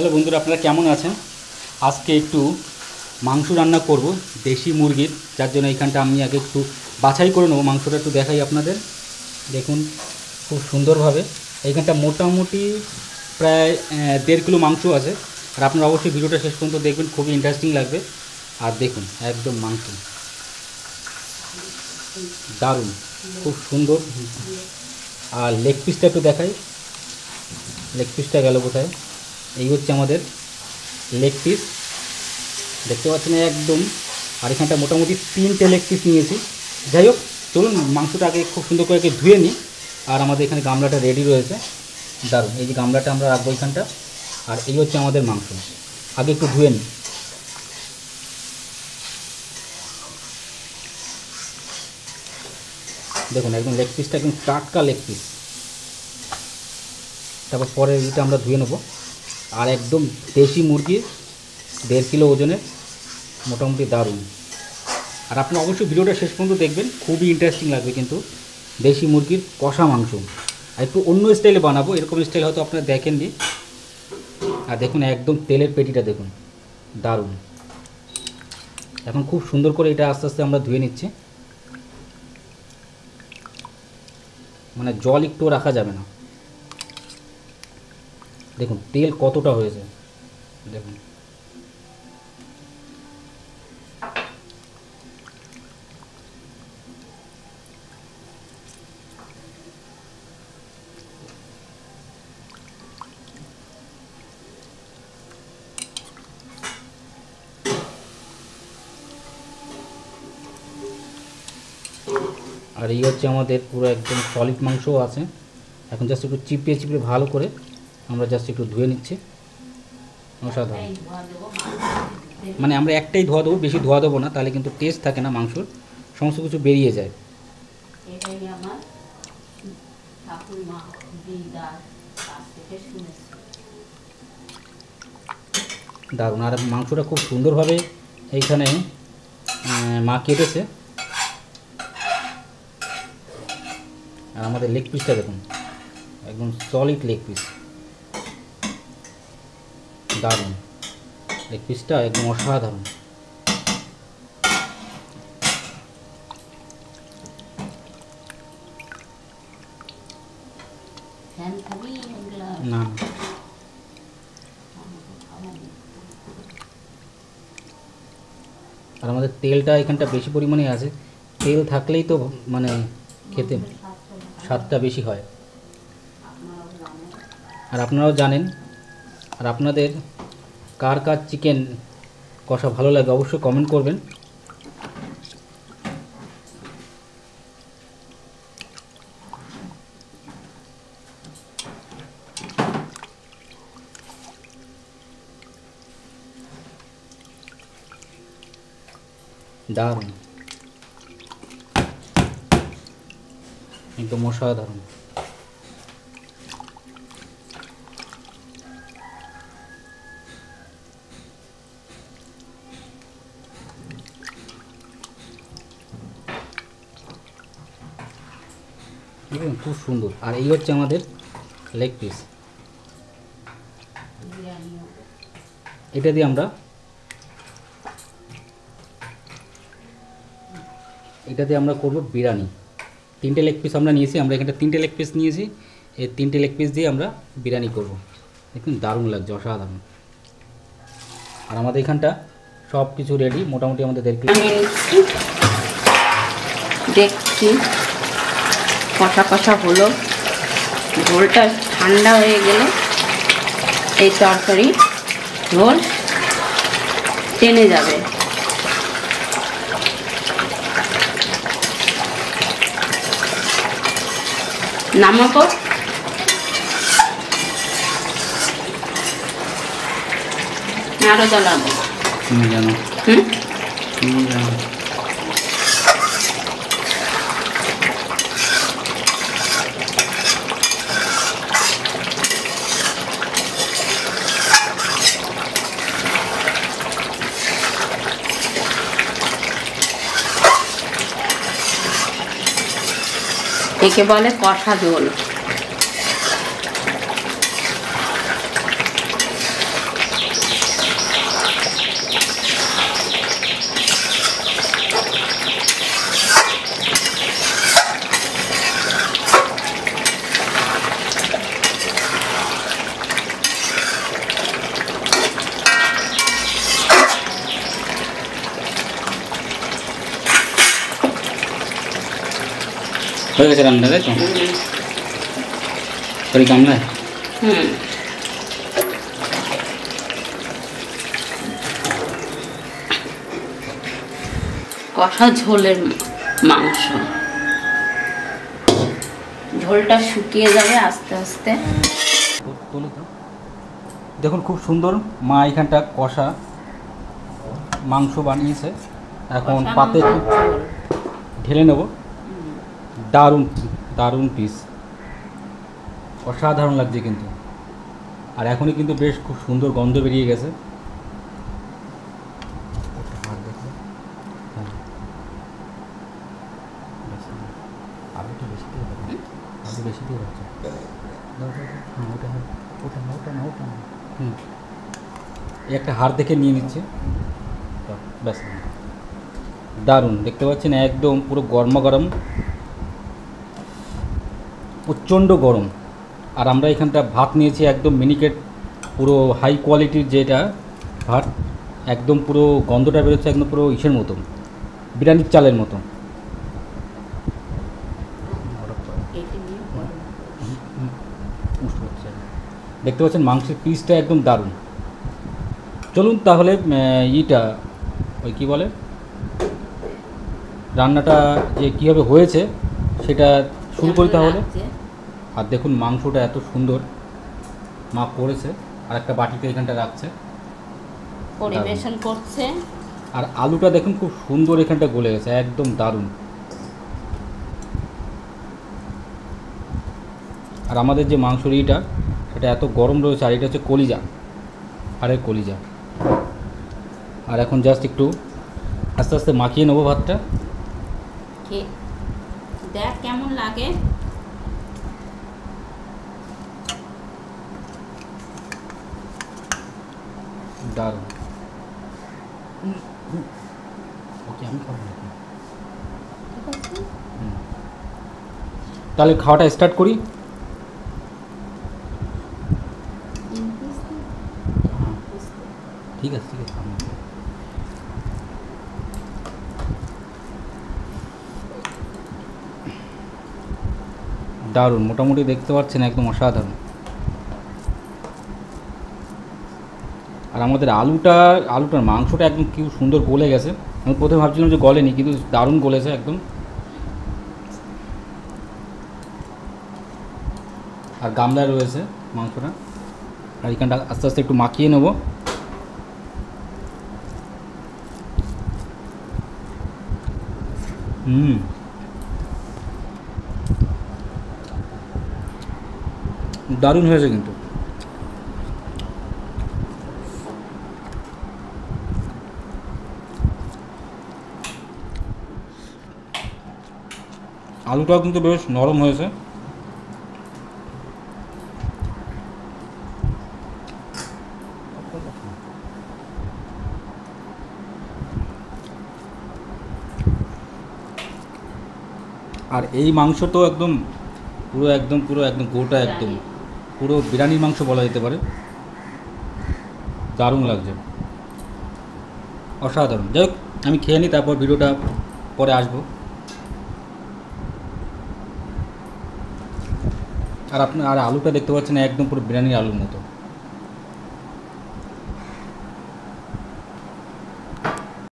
Hello বন্ধুরা, আপনারা কেমন আছেন? আজকে একটু মাংস রান্না করব দেশি মুরগির, যার জন্য এইখানটা আমি আগে একটু বাছাই করে নেবো। মাংসটা একটু দেখাই আপনাদের। দেখুন খুব সুন্দরভাবে এইখানটা মোটামুটি প্রায় 1.5 কিলো মাংস আছে। আর আপনারা অবশ্যই ভিডিওটা শেষ পর্যন্ত দেখবেন, খুবই ইন্টারেস্টিং লাগবে। আর দেখুন একদম মাংস দারুণ, খুব সুন্দর। আর লেগ পিসটা একটু দেখাই। লেগ পিসটা গেল কোথায়? এই হচ্ছে আমাদের লেগ পিস, দেখতে পাচ্ছেন একদম। আর এখানটা মোটামুটি 3টে লেগ পিস নিয়েছি। যাই হোক, চলুন মাংসটা আগে খুব সুন্দর করে ধুয়ে নিই। আর আমাদের এখানে গামলাটা রেডি রয়েছে, দারুণ। এই যে গামলাটা আমরা রাখবো এখানটা। আর এই হচ্ছে আমাদের মাংস, আগে একটু ধুয়ে নিই। দেখুন একদম লেগ পিসটা একদম টাটকা লেগ পিস। তারপর পরে এটা আমরা ধুয়ে নেবো। আর একদম দেশি মুরগির 1.5 কিলো ওজনের, মোটামুটি দারুণ। আর আপনি অবশ্যই ভিডিওটা শেষ পর্যন্ত দেখবেন, খুবই ইন্টারেস্টিং লাগবে কিন্তু। দেশি মুরগির কষা মাংস, আর একটু অন্য স্টাইলে বানাবো, এরকম স্টাইল হয়তো আপনারা দেখেননি। আর দেখুন একদম তেলের পেটিটা দেখুন, দারুণ। এখন খুব সুন্দর করে এটা আস্তে আস্তে আমরা ধুয়ে নিচ্ছি, মানে জল একটু রাখা যাবে না। দেখুন তেল কতটা হয়েছে, দেখুন। আর এই হচ্ছে আমাদের পুরো একদম সলিড মাংসও আছে। এখন জাস্ট একটু চিপিয়ে চিপিয়ে ভালো করে আমরা জাস্ট একটু ধুয়ে নিচ্ছি। অসাধারণ, মানে আমরা একটাই ধোয়া দেবো, বেশি ধোয়া দেবো না, তাহলে কিন্তু টেস্ট থাকে না মাংসর, সমস্ত কিছু বেরিয়ে যায়। দারুণ। আর মাংসটা খুব সুন্দরভাবে এইখানে মা কেটেছে। আর আমাদের লেগ পিসটা দেখুন, একদম সলিড লেগ পিস, দারুণ। লেগ পিসটা একদম অসাধারণ। না, আর আমাদের তেলটা এখানটা বেশি পরিমাণে আছে। তেল থাকলেই তো মানে খেতে স্বাদটা বেশি হয়। আর আপনারাও জানেন। আর আপনাদের কার কার চিকেন কষা ভালো লাগে অবশ্যই কমেন্ট করবেন। দারুণ, একদম অসাধারণ। খুব সুন্দর। আর এই হচ্ছে আমাদের লেগ পিস, এটা দিয়ে আমরা করব বিরিয়ানি। 3টে লেগ পিস আমরা নিয়েছি, আমরা এখানটা 3টে লেগ পিস নিয়েছি। এই 3টে লেগ পিস দিয়ে আমরা বিরিয়ানি করব। দেখুন দারুণ লাগছে, অসাধারণ। আর আমাদের এখানটা সব কিছু রেডি, মোটামুটি আমাদের 1.5 কিলো। দেখছি কষা কষা হলো, ঝোলটা ঠান্ডা হয়ে গেলে এই তরকারি ঝোল টেনে যাবে। নামাবো, আরো জ্বালাবো। জানো একে বলে কষা ঝোল। হয়ে গেছে রান্না, তাই তো? সরি গামলায়। হুম, কষা ঝোলের মাংস। ঝোলটা শুকিয়ে যাবে আস্তে আস্তে। দেখুন খুব সুন্দর মা এখানটা কষা মাংস বানিয়েছে। এখন কষা পাতে মাংসের ঝোল। ঢেলে নেব। দারুণ দারুণ পিস, অসাধারণ লাগছে কিন্তু। আর এখনই কিন্তু বেশ খুব সুন্দর গন্ধ বেরিয়ে গেছে। আলু বেশি দিয়ে হচ্ছে। এই একটা হাড় দেখে নিয়ে নিচ্ছে। ব্যাস, দারুণ দেখতে পাচ্ছেন, একদম পুরো গরমা গরম, প্রচণ্ড গরম। আর আমরা এখানটা ভাত নিয়েছি একদম মিনিকেট, পুরো হাই কোয়ালিটির যেটা ভাত, একদম পুরো গন্ধটা বেরোচ্ছে একদম পুরো ইসের মতো, বিরিয়ানির চালের মতো। দেখতে পাচ্ছেন মাংসের পিসটা একদম দারুণ। চলুন তাহলে ইটা ওই কী বলে রান্নাটা যে কীভাবে হয়েছে সেটা শুরু করি তাহলে। আর দেখুন মাংসটা এত সুন্দর মা করেছে, আর একটা বাটিতে এখানটা রাখছে, পরিবেশন করছে। আর আলুটা দেখুন খুব সুন্দর এখানটা গলে গেছে, একদম দারুণ। আর আমাদের যে মাংসর ইটা সেটা এত গরম রয়েছে, আর এটা হচ্ছে কলিজা, হাড়ের কলিজা। আর এখন জাস্ট একটু আস্তে আস্তে মাখিয়ে নেবো ভাতটা। দেখ কেমন লাগে। দারুণ। ওকে আমি খাবো না। তাহলে খাওয়াটা স্টার্ট করি। ঠিক আছে ঠিক আছে। দারুণ, মোটামুটি দেখতে পাচ্ছেন একদম অসাধারণ। আর আমাদের আলুটার মাংসটা একদম কি সুন্দর গলে গেছে। আমি প্রথমে ভাবছিলাম যে গলেনি, কিন্তু দারুণ গলেছে একদম। আর গামলায় রয়েছে মাংসটা, আর এখানটা আস্তে আস্তে একটু মাখিয়ে নেব। দারুণ হয়েছে কিন্তু। আলুটাও কিন্তু বেশ নরম হয়েছে। আর এই মাংস তো একদম পুরো একদম গোটা, একদম পুরো বিরিয়ানির মাংস বলা যেতে পারে। দারুণ লাগছে, অসাধারণ। যাই হোক, আমি খেয়ে নিই, তারপর ভিডিওটা পরে আসবো। আর আলুটা দেখতে পাচ্ছেন একদম পুরো বিরিয়ানির আলুর মতো।